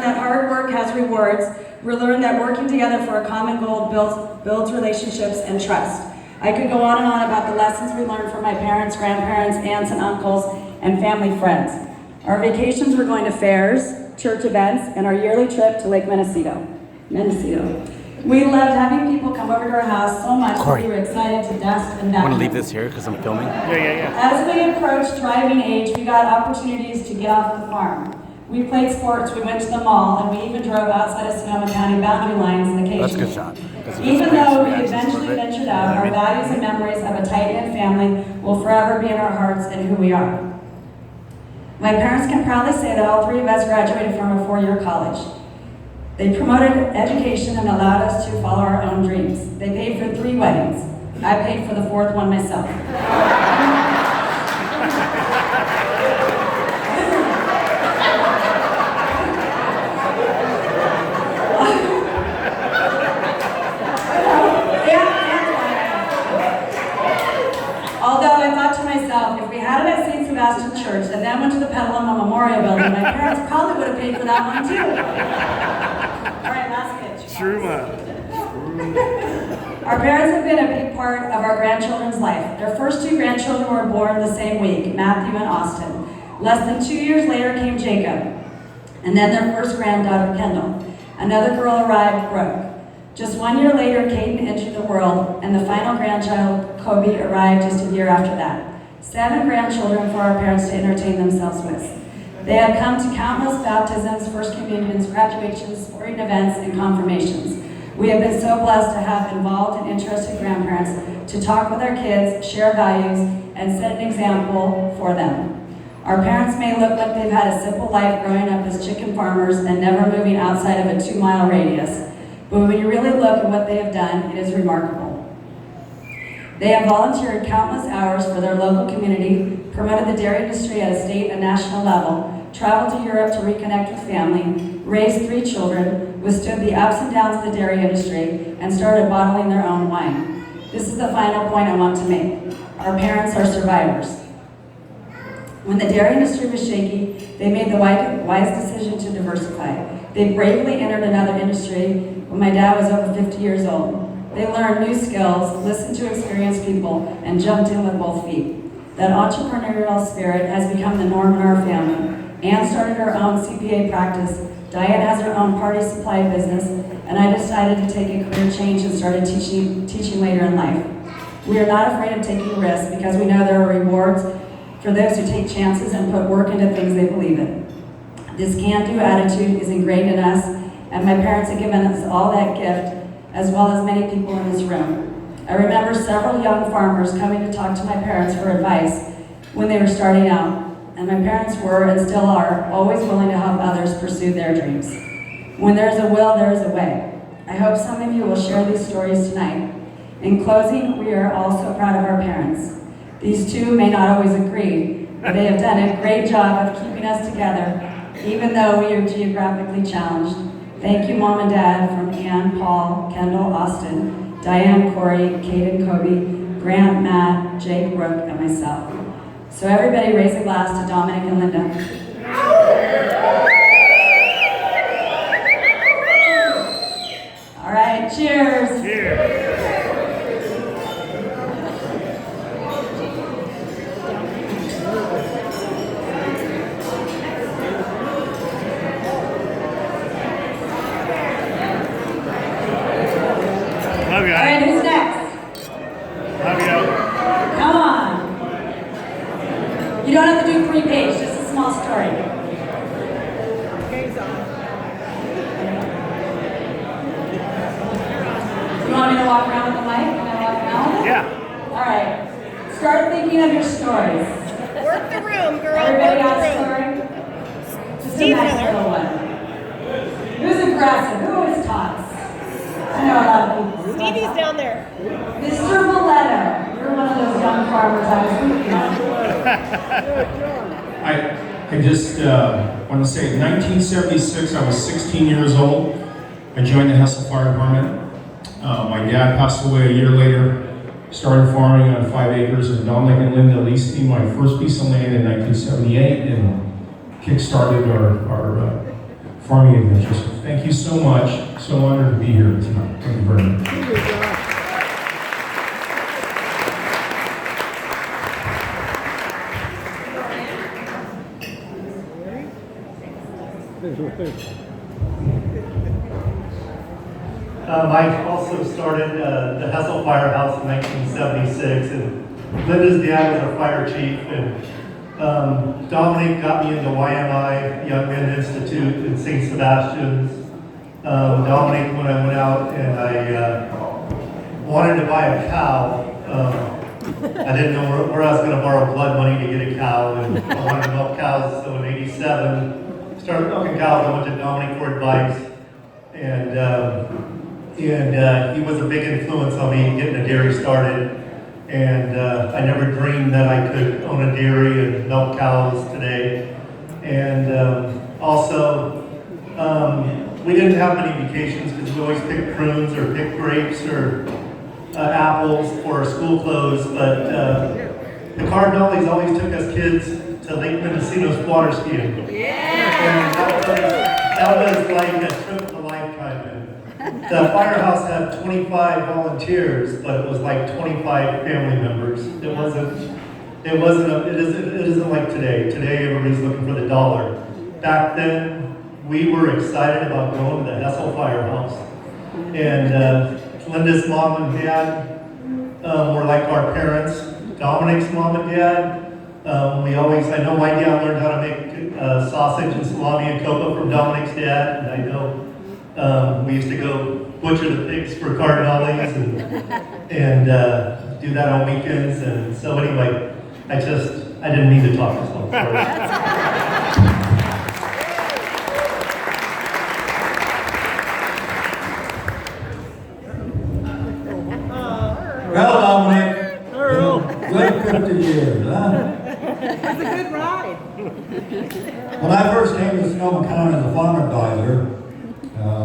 that hard work has rewards. We learned that working together for a common goal builds relationships and trust. I could go on and on about the lessons we learned from my parents, grandparents, aunts and uncles, and family friends. Our vacations were going to fairs, church events, and our yearly trip to Lake Mendocino. We loved having people come over to our house so much that we were excited to dust and I want to leave this here because I'm filming. As we approached driving age, we got opportunities to get off the farm. We played sports, we went to the mall, and we even drove outside of Sonoma County boundary lines occasionally. That's a good shot. Even though we eventually ventured out, our values and memories of a tight-knit family will forever be in our hearts and who we are. My parents can proudly say that all three of us graduated from a four-year college. They promoted education and allowed us to follow our own dreams. They paid for 3 weddings. I paid for the 4th one myself. Although I thought to myself, if we had it at St. Sebastian Church and then went to the Petaluma Memorial Building, my parents probably would have paid for that one too. All right, last pitch. True man. Our parents have been a big part of our grandchildren's life. Their first 2 grandchildren were born the same week, Matthew and Austin. Less than 2 years later came Jacob, and then their first granddaughter, Kendall. Another girl arrived, Brooke. Just 1 year later, Caden entered the world, and the final grandchild, Kobe, arrived just a year after that. 7 grandchildren for our parents to entertain themselves with. They have come to countless baptisms, first communions, graduations, sporting events, and confirmations. We have been so blessed to have involved and interested grandparents to talk with our kids, share values, and set an example for them. Our parents may look like they've had a simple life growing up as chicken farmers and never moving outside of a 2-mile radius. But when you really look at what they have done, it is remarkable. They have volunteered countless hours for their local community, promoted the dairy industry at a state and national level, traveled to Europe to reconnect with family, raised 3 children, withstood the ups and downs of the dairy industry, and started bottling their own wine. This is the final point I want to make. Our parents are survivors. When the dairy industry was shaky, they made the wise decision to diversify. They bravely entered another industry when my dad was over 50 years old. They learned new skills, listened to experienced people, and jumped in with both feet. That entrepreneurial spirit has become the norm in our family. Anne started her own CPA practice, Diane has her own party supply business, and I decided to take a career change and started teaching later in life. We are not afraid of taking risks because we know there are rewards for those who take chances and put work into things they believe in. This can-do attitude is ingrained in us, and my parents have given us all that gift, as well as many people in this room. I remember several young farmers coming to talk to my parents for advice when they were starting out, and my parents were, and still are, always willing to help others pursue their dreams. When there is a will, there is a way. I hope some of you will share these stories tonight. In closing, we are all so proud of our parents. These 2 may not always agree, but they have done a great job of keeping us together, even though we are geographically challenged. Thank you, Mom and Dad, from Ann, Paul, Kendall, Austin, Diane, Corey, Caden, Kobe, Grant, Matt, Jake, Brooke, and myself. So everybody raise a glass to Dominic and Linda. All right, cheers. Cheers. Love you. All right, who's next? Love you. Come on. You don't have to do 3 pages, just a small story. You want me to walk around with the mic? Can I walk around with it? Yeah. All right. Start thinking of your stories. Work the room, girl. Everybody got Work a the room. story? Just a Steve nice Miller. little one. Who's aggressive? Who always talks? I know a lot of people. Stevie's down there. Mr. Valletta, you're one of those young farmers I was thinking of. I just want to say, in 1976, I was 16 years old. I joined the Hessel Fire Department. My dad passed away a year later. Started farming on 5 acres, and Dominic and Linda leased me my first piece of land in 1978 and kick-started our farming adventure. So thank you so much. So honored to be here tonight. Thank you very much. Mike also started the Hessel Firehouse in 1976, and Linda's dad was our fire chief, and Dominic got me into YMI, Young Men Institute in St. Sebastian's. Dominic, when I went out and I wanted to buy a cow, I didn't know where I was going to borrow blood money to get a cow, and I wanted to milk cows, so in '87, started milking cows. I went to Dominic for advice, and he was a big influence on me getting a dairy started. And I never dreamed that I could own a dairy and milk cows today. And also, we didn't have many vacations because we always picked prunes or picked grapes or apples for our school clothes. But the Carinallis always took us kids to Lake Mendocino's water skiing. And that was like a trip of a lifetime. And the firehouse had 25 volunteers, but it was like 25 family members. It isn't like today. Today everybody's looking for the dollar. Back then, we were excited about going to the Hessel Firehouse. And Linda's mom and dad were like our parents. Dominic's mom and dad, I know my dad learned how to make sausage and salami and cocoa from Dominic's dad, and I know we used to go butcher the pigs for Carinalli's and do that on weekends. And so anyway, I didn't mean to talk this long. Sorry. Well, Dominic, good 50 years, huh? It's a good ride. When I first came to Sonoma County as a farm advisor,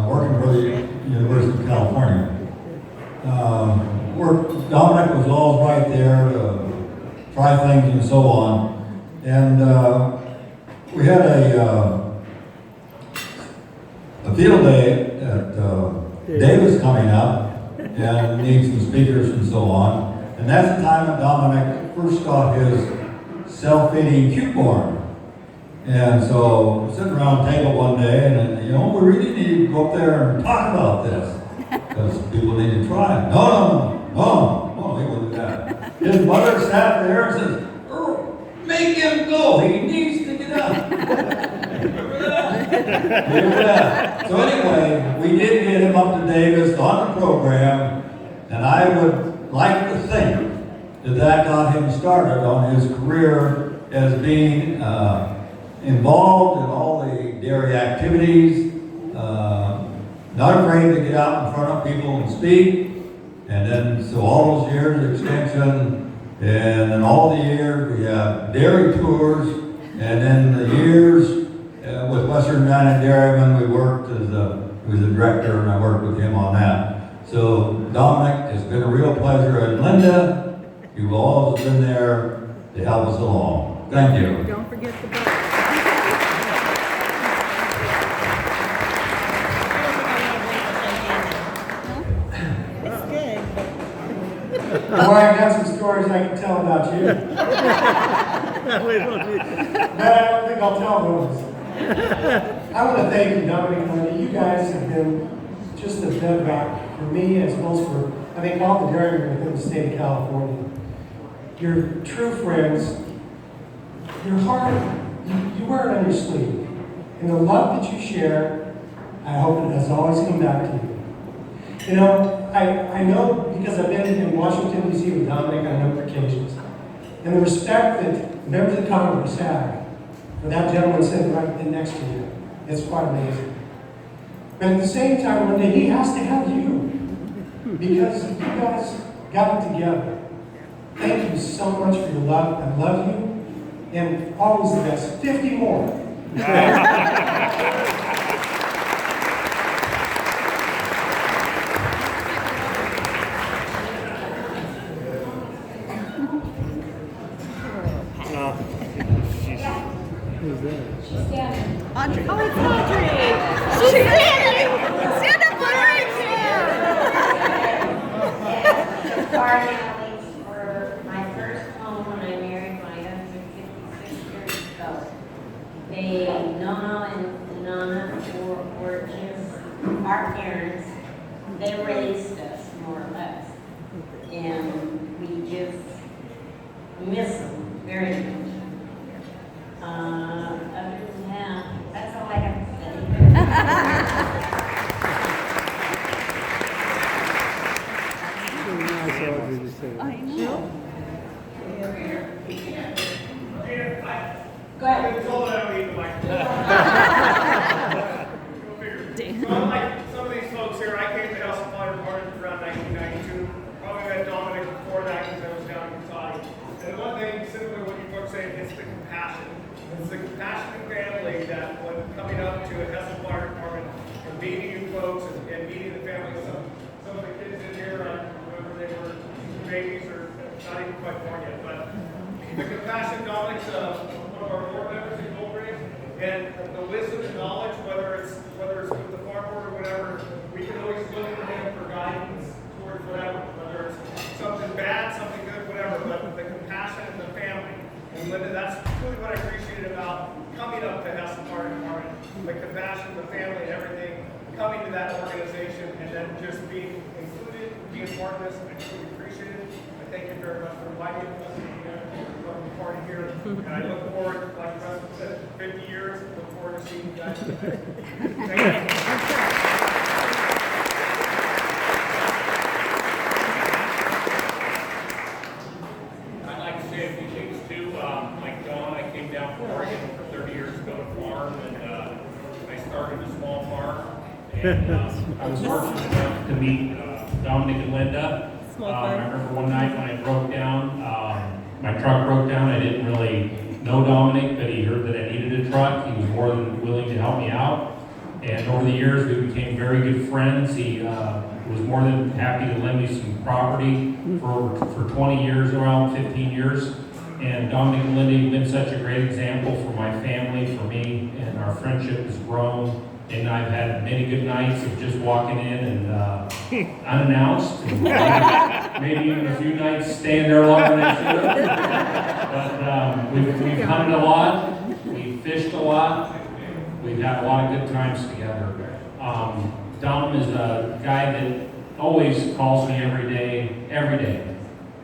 working for the University of California, Dominic was always right there to try things and so on. And we had a field day at Davis coming up, and need some speakers and so on. And that's the time that Dominic first got his self-feeding cube barn. And so we're sitting around the table one day, and we really need to go up there and talk about this, because people need to try it. No, he wouldn't do that. His mother sat there and says, "Earl, make him go, he needs to get up." Remember that? So anyway, we did get him up to Davis on the program, and I would like to think that got him started on his career as being involved in all the dairy activities, not afraid to get out in front of people and speak. And then, so all those years of extension, and then all the years we have dairy tours, and then the years with Western United Dairymen, we worked as he was the director, and I worked with him on that. So Dominic, it's been a real pleasure, and Linda, you've always been there to help us along. Thank you. Don't forget the book. It's good. Well, I got some stories I can tell about you, but I don't think I'll tell those. I want to thank you, Dominic and Linda. You guys have been just a bedrock for me, as well as for, I think, all the dairymen within the state of California. You're true friends. Your heart, you wear it on your sleeve. And the love that you share, I hope it has always come back to you. You know, I know, because I've been in Washington, D.C. with Dominic on a number of occasions, and the respect that members of Congress have for that gentleman sitting right next to you, it's quite amazing. But at the same time, Linda, he has to have you, because you guys got it together. Thank you so much for your love. I love you, and always the best. 50 more. Who's that? Audrey. Oh, it's Audrey. She's standing. Stand up for her Carinalli for my first home when I married my husband 56 years ago. Nona and Nana were just our parents. They raised us more or less, and we just miss them very much. Other than that, that's all I have to say. Nice Audrey to say that. I know. Go ahead. Unlike some of these folks here, I came to House of Fire Department around 1992. Probably met Dominic before that because I was down in Kentucky. And the one thing, simply what you folks say, it's the compassion. It's the compassionate family that when coming up to a House of Fire Department and meeting you folks and meeting the families, some of the kids in here, whether they were babies or not even quite born yet, but the compassion, Dominic's one of our board members in Goldbridge, and the wisdom and knowledge, whether it's with the farm board or whatever, we can always look to him for guidance towards whatever, whether it's something bad, something good, whatever, but the compassion and the family. And Linda, that's really what I appreciated about coming up to House of Fire Department, the compassion, the family, and everything, coming to that organization, and then just being included, being part of this, I truly appreciate it. I thank you very much for inviting us to the party here, and I look forward, like the President said, 50 years, look forward to seeing you guys. Thank you. I'd like to say a few things too. Like John, I came down from Oregon for 30 years ago to farm, and I started a small farm. And I was fortunate enough to meet Dominic and Linda. I remember one night when I broke down, my truck broke down. I didn't really know Dominic, but he heard that I needed a truck. He was more than willing to help me out. And over the years, we became very good friends. He was more than happy to lend me some property for 20 years, around 15 years. And Dominic and Linda have been such a great example for my family, for me, and our friendship has grown. And I've had many good nights of just walking in and unannounced. And maybe even a few nights staying there longer than I should have. But we've hunted a lot, we've fished a lot, we've had a lot of good times together. Dom is a guy that always calls me every day.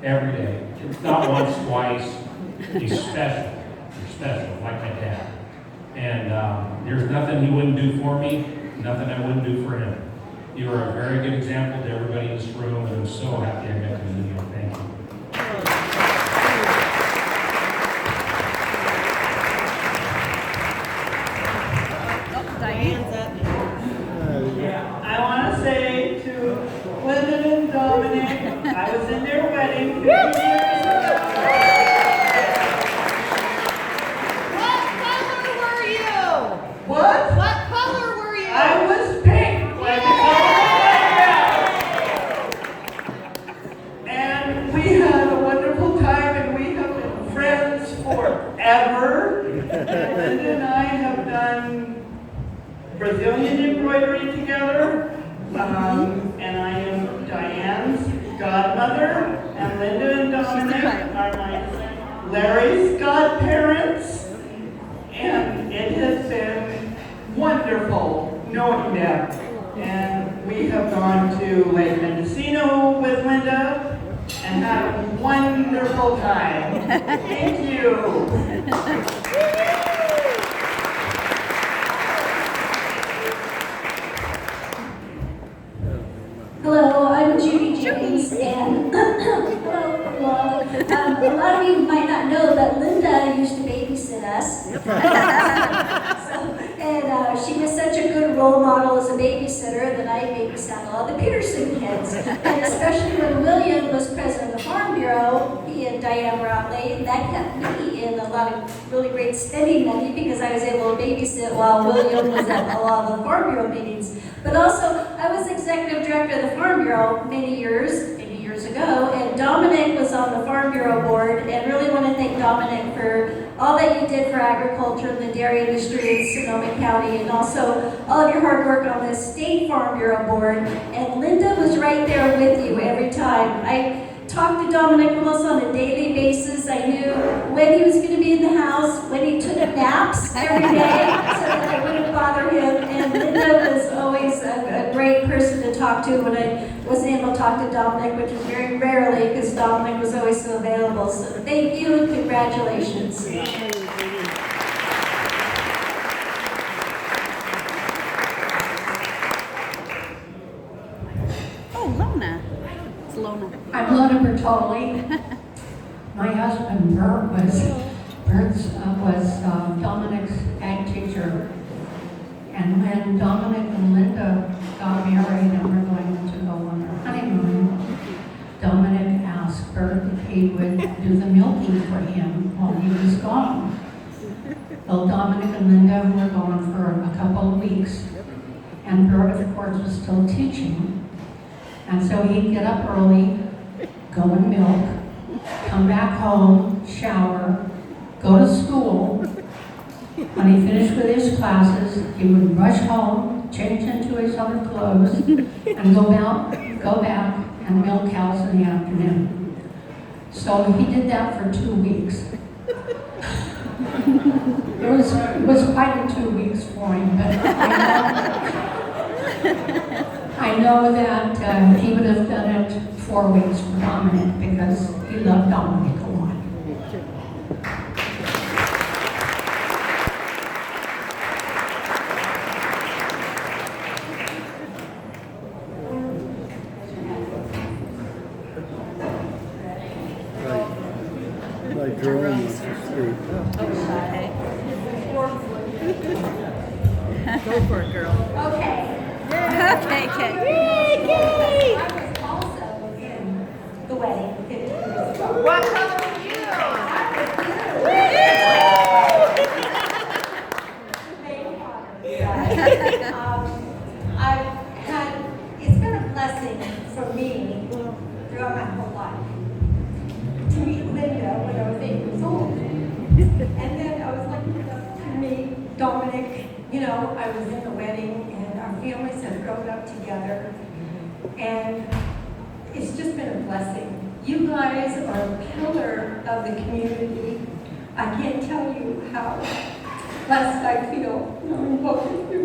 It's not once, twice. He's special. You're special, like my dad. And there's nothing he wouldn't do for me, nothing I wouldn't do for him. You are a very good example to everybody in this room, and I'm so happy I met you. Thank you. Diane. I want to say to Linda and Dominic, I was in their wedding 50 years ago. What color were you? What? What color were you? I was pink, like the color of my hair. And we had a wonderful time, and we have been friends forever. And Linda and I have done Brazilian embroidery together. And I am Diane's godmother, and Linda and Dominic are Larry's godparents. And it has been wonderful knowing them. And we have gone to Lake Mendocino with Linda and had a wonderful time. Thank you. Hello, I'm Judy James, and hello. A lot of you might not know that Linda used to babysit us. She was such a good role model as a babysitter that I babysat all the Peterson kids. And especially when William was president of the Farm Bureau, he and Diane were out late, and that kept me in a lot of really great spending money because I was able to babysit while William was at a lot of the Farm Bureau meetings. But also, I was executive director of the Farm Bureau many years ago, and Dominic was on the Farm Bureau board, and really want to thank Dominic for all that you did for agriculture and the dairy industry in Sonoma County, and also all of your hard work on the State Farm Bureau Board. And Linda was right there with you every time. I talked to Dominic almost on a daily basis. I knew when he was going to be in the house, when he took naps every day, so that I wouldn't bother him. And Linda was always a great person to talk to when I wasn't able to talk to Dominic, which was very rarely because Dominic was always so available. So thank you and congratulations. Oh, Lona. It's Lona. I'm Lona Bertoli. My husband Bert was Dominic's ag teacher. And when Dominic and Linda got married and were going to go on their honeymoon, Dominic asked Bert if he would do the milking for him while he was gone. Well, Dominic and Linda were gone for a couple of weeks, and Bert, of course, was still teaching. And so he'd get up early, go and milk, come back home, shower, go to school. When he finished with his classes, he would rush home, change into his other clothes, and go back and milk cows in the afternoon. So he did that for 2 weeks. It was quite a 2 weeks for him, but I know that he would have done it 4 weeks for Dominic because he loved Dominic a lot. Like drawing on the street. Okay. Go for it, girl. Okay. Okay, okay. I was also in the wedding 15 years ago. What color are you? It's been a blessing for me throughout my whole life to meet Linda when I was 8 years old. And then I was lucky enough to meet Dominic. You know, I was in the wedding and our families have grown up together. And it's just been a blessing. You guys are a pillar of the community. I can't tell you how blessed I feel knowing both of you.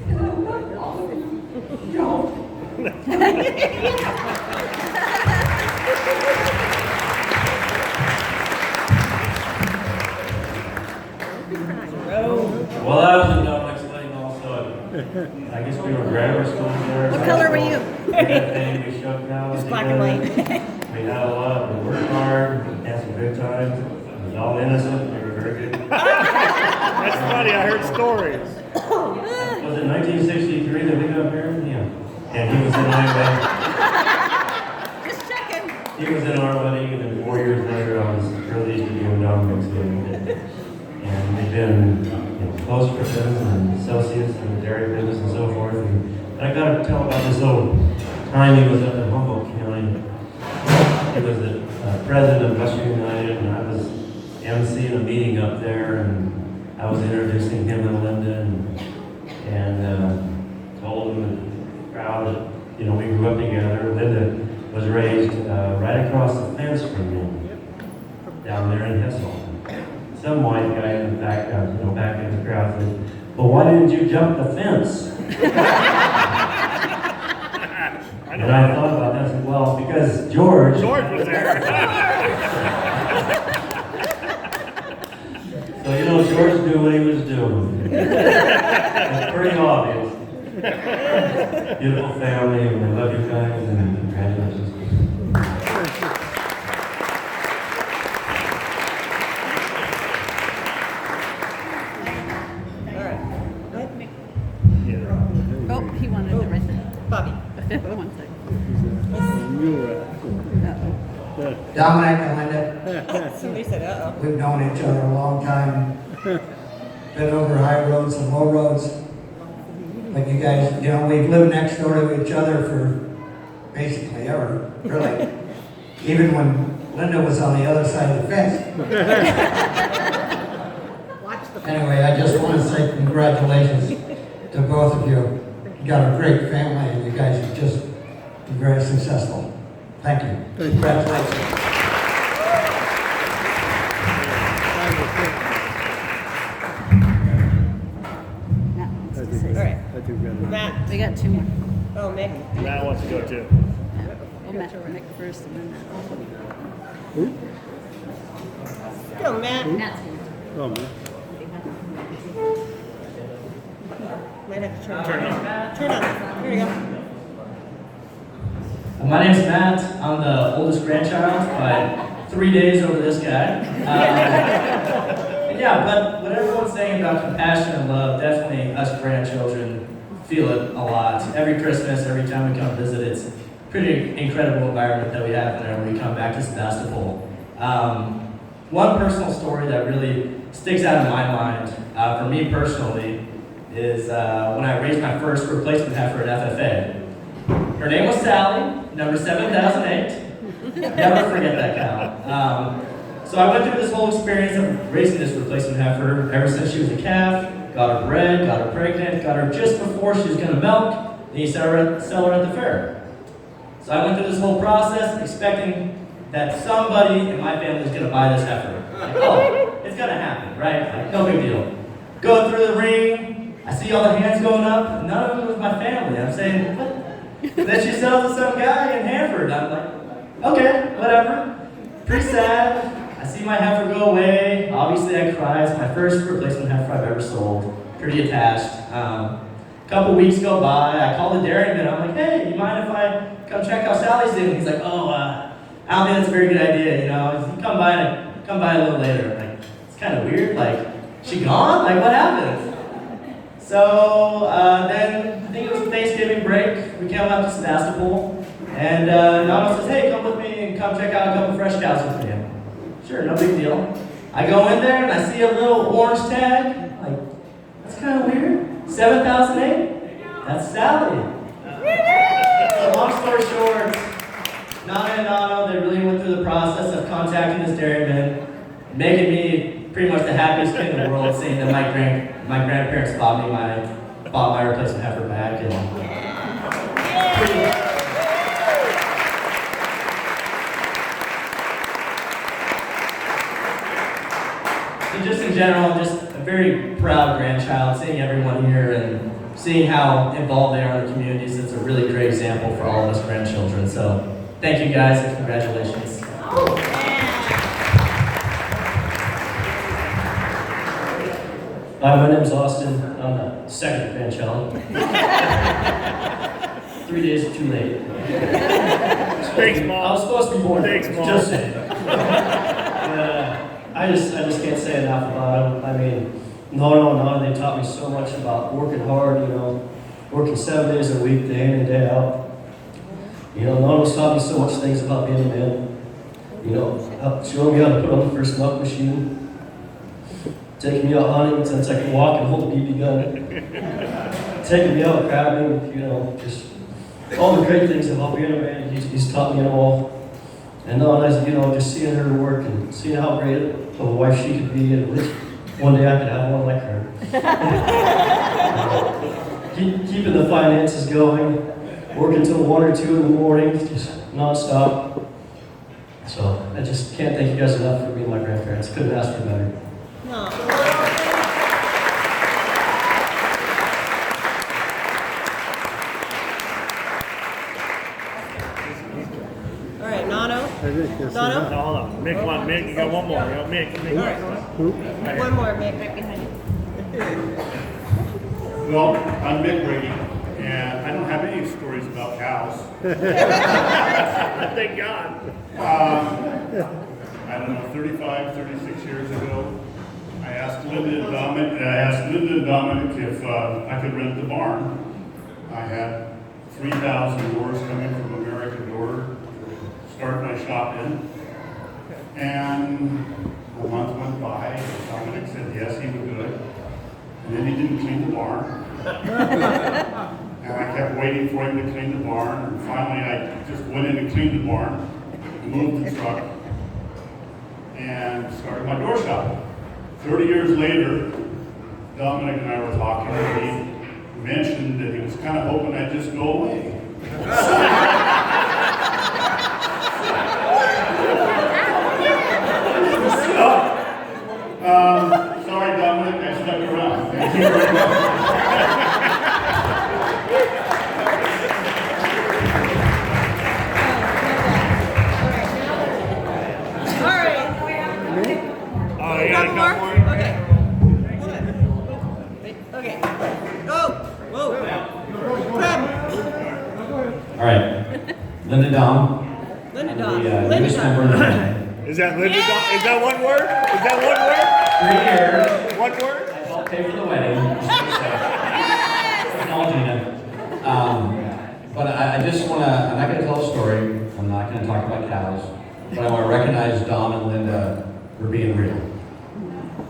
And I love all of you. Y'all. Well, I was in Dominic's wedding also. I guess we were grammar school there. What color were you? We had thing, we shoved cows. It's black and white. We had a lot, we worked hard, had some good times. It was all innocent, we were very good. That's funny, I heard stories. Was it 1963 that we got married? Yeah. And he was in my wedding. Just checking. He was in our wedding, and then 4 years later, I was privileged to be in Dominic's wedding. And we've been close friends and associates in the dairy business and so forth. And I got to tell about this little time he was up in Humboldt County. He was the president of Western United, and I was emceeing a meeting up there, and I was introducing him and Linda, and told him and the crowd that we grew up together. Linda was raised right across the fence from me, down there in Hessel. Some white guy in the background, back in the crowd said, "Well, why didn't you jump the fence?" And I thought about that. I said, "Well, because George was there." So George knew what he was doing. It's pretty obvious. Beautiful family, and I love you guys, and congratulations. Oh, he wanted to right there. Bobby. One second. Dominic and Linda, Somebody said, uh-oh. we've known each other a long time. Been over high roads and low roads. But you guys, we've lived next door to each other for basically ever, really. Even when Linda was on the other side of the fence. Anyway, I just want to say congratulations to both of you. You got a great family and you guys have just been very successful. Thank you. Congratulations. All right. I think we got it. Matt, we got two more. Oh, Mick. Matt wants to go too. We'll Mick first and then Matt. Who? Go, Matt. Matt's here. Oh, man. Might have to turn on. Turn on. Here we go. My name's Matt. I'm the oldest grandchild by 3 days over this guy. Yeah, but what everyone's saying about compassion and love, definitely us grandchildren feel it a lot. Every Christmas, every time we come visit, it's a pretty incredible environment that we have whenever we come back to Sebastopol. One personal story that really sticks out in my mind, for me personally, is when I raised my first replacement heifer at FFA. Her name was Sally, number 7008. Never forget that cow. So I went through this whole experience of raising this replacement heifer ever since she was a calf, got her bred, got her pregnant, got her just before she was going to milk, and you sell her at the fair. So I went through this whole process expecting that somebody in my family is going to buy this heifer. Like, oh, it's going to happen, right? Like, no big deal. Go through the ring, I see all the hands going up, and none of them was my family. I'm saying, what? Then she sells to some guy in Hanford. I'm like, okay, whatever. Pretty sad. I see my heifer go away. Obviously I cry. It's my first replacement heifer I've ever sold. Pretty attached. A couple weeks go by. I call the dairyman. I'm like, hey, you mind if I come check how Sally's doing? He's like, oh, I don't think that's a very good idea. You know, you come by a little later. I'm like, it's kind of weird. Like, she gone? Like, what happened? So then I think it was Thanksgiving break. We came out to Sebastopol, and Nana says, hey, come with me and come check out a couple fresh cows with me. Sure, no big deal. I go in there and I see a little orange tag. Like, that's kind of weird. 7008? That's Sally. So long story short, Nana and Nana, they really went through the process of contacting this dairyman, making me pretty much the happiest kid in the world, saying that my grandparents bought my replacement heifer back. And just in general, just a very proud grandchild, seeing everyone here and seeing how involved they are in the communities. It's a really great example for all of us grandchildren. So thank you guys and congratulations. Hi, my name's Austin. I'm the second grandchild. 3 days too late. Thanks, Mom. I was supposed to be born. Thanks, Mom. Just saying. I just can't say enough about them. I mean, no, they taught me so much about working hard, working 7 days a week, day in and day out. Nono's taught me so much things about being a man. Showing me how to put on the first milk machine. Taking me out hunting since I can walk and hold a BB gun. Taking me out crabbing, just all the great things about being a man. He's taught me it all. And now, just seeing her work and seeing how great of a wife she could be, and at least one day I could have one like her. Keeping the finances going, working till 1 or 2 in the morning, just nonstop. So I just can't thank you guys enough for being my grandparents. Couldn't ask for better. All right, Nano. Nano. No, hold on. Mick, come on, Mick. You got one more. Mick. All right. One more, Mick, right behind you. Well, I'm Mick Brady, and I don't have any stories about cows. Thank God. I don't know, 35, 36 years ago, I asked Linda and Dominic if I could rent the barn. I had 3,000 doors coming from American Door to start my shop in. And a month went by, and Dominic said yes, he would do it. And then he didn't clean the barn. And I kept waiting for him to clean the barn, and finally I just went in and cleaned the barn, moved the truck, and started my door shop. 30 years later, Dominic and I were talking, and he mentioned that he was kind of hoping I'd just go away. Sorry, Dominic, I stuck around. Thank you very much. Couple more? Okay. Okay. Go. Whoa. Grab. All right. Linda Dom. Linda I'm Dom. the Linda newest Dom. member of the family. Is that Linda? Yeah! Is that one word? Is that one word? 3 years. One word? I helped pay for the wedding. It's all Gina. But I just want to, I'm not going to tell a story. I'm not going to talk about cows. But I want to recognize Dom and Linda for being real.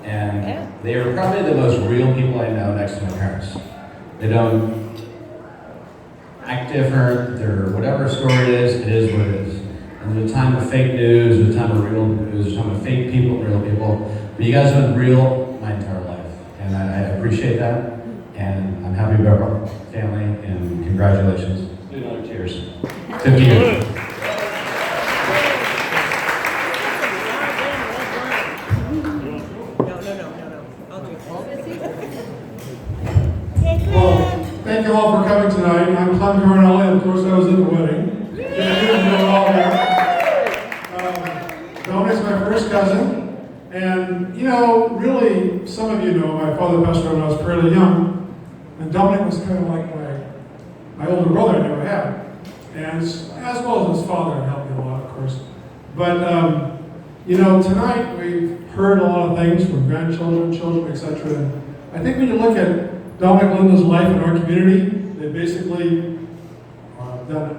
And they are probably the most real people I know next to my parents. They don't act different. They're, whatever story it is what it is. And there's a time of fake news, there's a time of real news, there's a time of fake people, real people. But you guys have been real my entire life. And I appreciate that. And I'm happy about our family, and congratulations. Do another cheers. 50 years. Well, thank you all for coming tonight. I'm Carinalli, and of course I was at the wedding. Dominic's my first cousin, and you know, really, some of you know my father passed away when I was fairly young, and Dominic was kind of like my older brother I never had, and as well as his father, helped me a lot, of course. But you know, tonight we've heard a lot of things from grandchildren, children, etc. And I think when you look at Dominic and Linda's life in our community, they basically done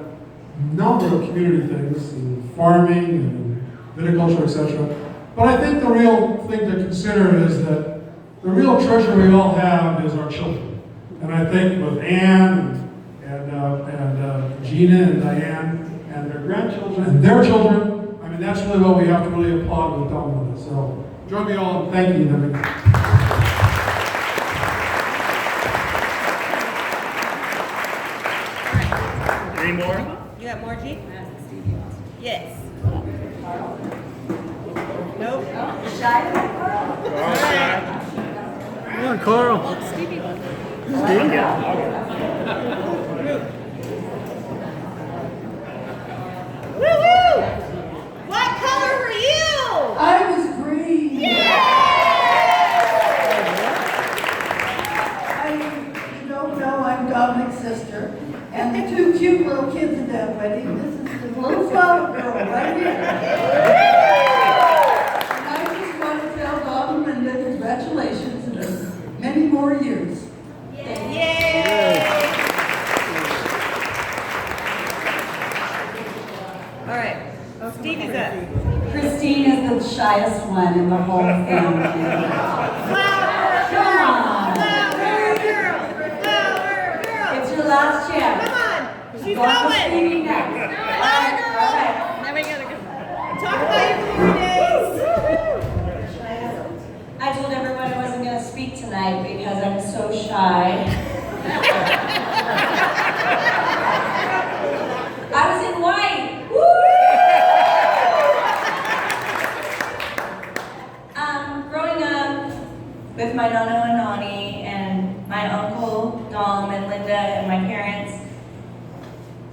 a number of community things, in farming and viticulture, etc. But I think the real thing to consider is that the real treasure we all have is our children. And I think with Anne and Gina and Diane and their grandchildren and their children, I mean, that's really what we have to really applaud with Dom and Linda. So join me all in thanking them. Three more? You got more, G? Yes. Nope. Shy? Come on, Carl. Stevie. Woo-hoo! What color were you? I was green. You don't know I'm Dominic's sister. And the two cute little kids at that wedding. This is the little flower girl right here. And I just want to tell Dom and Linda congratulations and many more years. Yay! All right. Stevie's up. Christine is the shyest one in the whole family. Flower girl! Flower girl! Flower girl! It's your last chance. Come on! She's Go for going! Stevie next. Flower girl! Now we gotta go. Talk about your glory days! I told everyone I wasn't going to speak tonight because I'm so shy. I was in white. Woo! Growing up with my Nana and Nani and my uncle Dom and Linda and my parents,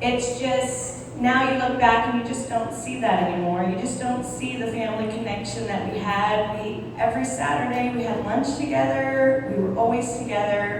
it's just, now you look back and you just don't see that anymore. You just don't see the family connection that we had. Every Saturday we had lunch together. We were always together.